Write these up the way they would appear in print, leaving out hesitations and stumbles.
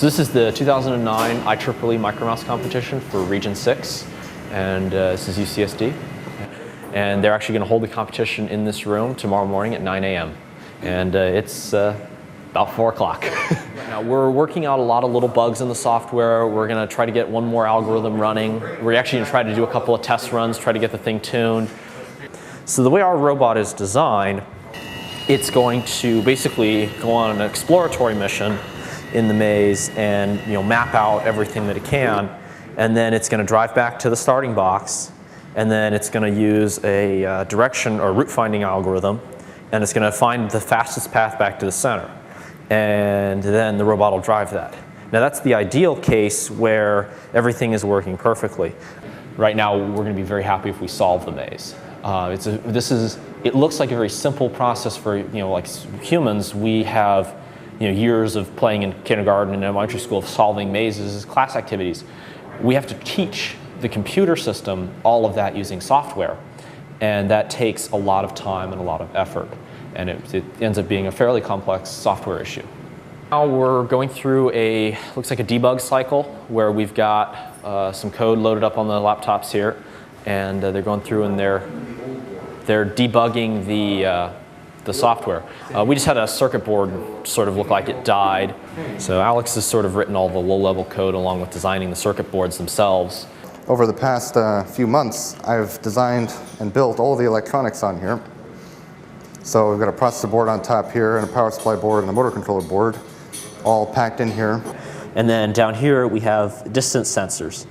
So this is the 2009 IEEE Micromouse competition for Region 6, and this is UCSD. And they're actually going to hold the competition in this room tomorrow morning at 9 a.m. And it's about 4 o'clock. Now we're working out a lot of little bugs in the software. We're going to try to get one more algorithm running. We're actually going to try to do a couple of test runs, try to get the thing tuned. So the way our robot is designed, it's going to basically go on an exploratory mission in the maze and map out everything that it can, and then it's going to drive back to the starting box, and then it's going to use a direction or route finding algorithm, and it's going to find the fastest path back to the center, and then the robot will drive that. Now that's the ideal case where everything is working perfectly. Right now we're going to be very happy if we solve the maze. It looks like a very simple process for like humans. We have years of playing in kindergarten and elementary school of solving mazes as class activities. We have to teach the computer system all of that using software, and that takes a lot of time and a lot of effort, and it ends up being a fairly complex software issue. Now we're going through looks like a debug cycle where we've got some code loaded up on the laptops here, and they're going through and they're debugging the software. We just had a circuit board sort of look like it died. So Alex has sort of written all the low-level code along with designing the circuit boards themselves. Over the past few months, I've designed and built all of the electronics on here. So we've got a processor board on top here, and a power supply board, and a motor controller board, all packed in here. And then down here we have distance sensors.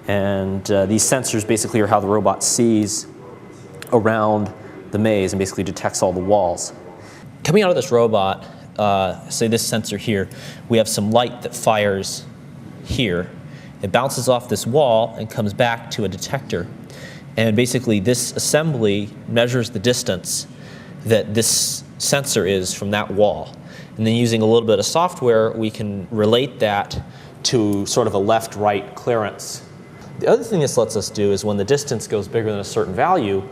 And these sensors basically are how the robot sees around the maze and basically detects all the walls. Coming out of this robot, say this sensor here, we have some light that fires here. It bounces off this wall and comes back to a detector. And basically this assembly measures the distance that this sensor is from that wall. And then using a little bit of software, we can relate that to sort of a left-right clearance. The other thing this lets us do is when the distance goes bigger than a certain value,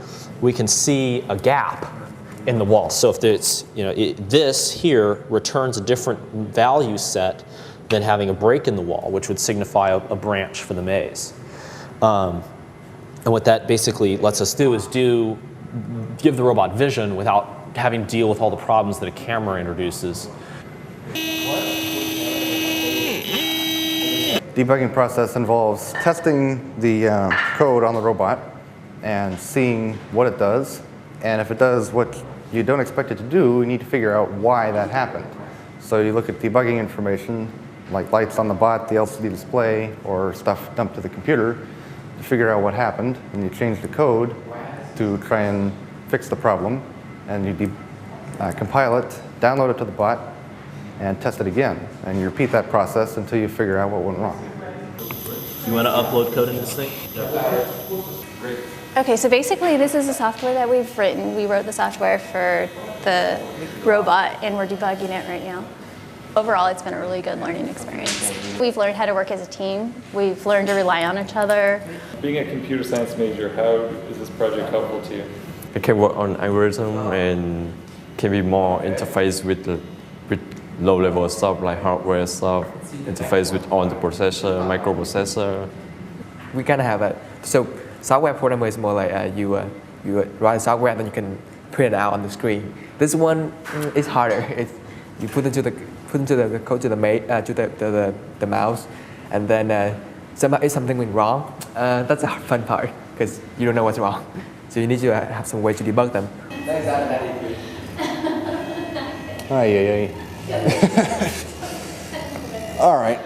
we can see a gap in the wall. So if it's, this here returns a different value set than having a break in the wall, which would signify a branch for the maze. And what that basically lets us do is give the robot vision without having to deal with all the problems that a camera introduces. Debugging process involves testing the code on the robot and seeing what it does. And if it does what you don't expect it to do, you need to figure out why that happened. So you look at debugging information, like lights on the bot, the LCD display, or stuff dumped to the computer to figure out what happened. And you change the code to try and fix the problem. And you compile it, download it to the bot, and test it again. And you repeat that process until you figure out what went wrong. You want to upload code in this thing? Great. Okay, so basically this is the software that we've written. We wrote the software for the robot, and we're debugging it right now. Overall, it's been a really good learning experience. We've learned how to work as a team. We've learned to rely on each other. Being a computer science major, how is this project helpful to you? I can work on algorithm and can be more interface with low-level stuff like hardware stuff, interface with on the processor, microprocessor. We kind of have so software programmer is more like you write software and then you can print it out on the screen. This one is harder. You put into the code to the mouse, and then if something went wrong, that's the fun part because you don't know what's wrong. So you need to have some way to debug them. All right.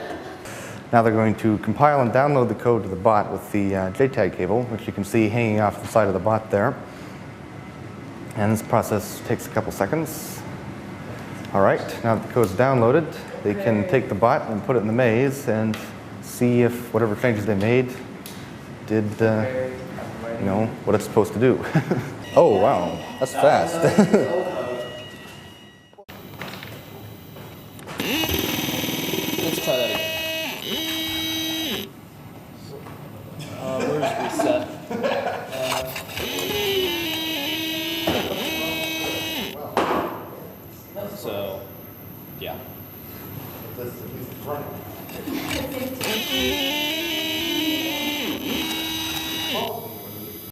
Now they're going to compile and download the code to the bot with the JTAG cable, which you can see hanging off the side of the bot there. And this process takes a couple seconds. All right, now that the code's downloaded, they can take the bot and put it in the maze and see if whatever changes they made did, what it's supposed to do. Oh, wow, that's fast. Let's try that again. Where's reset? So, yeah. Well,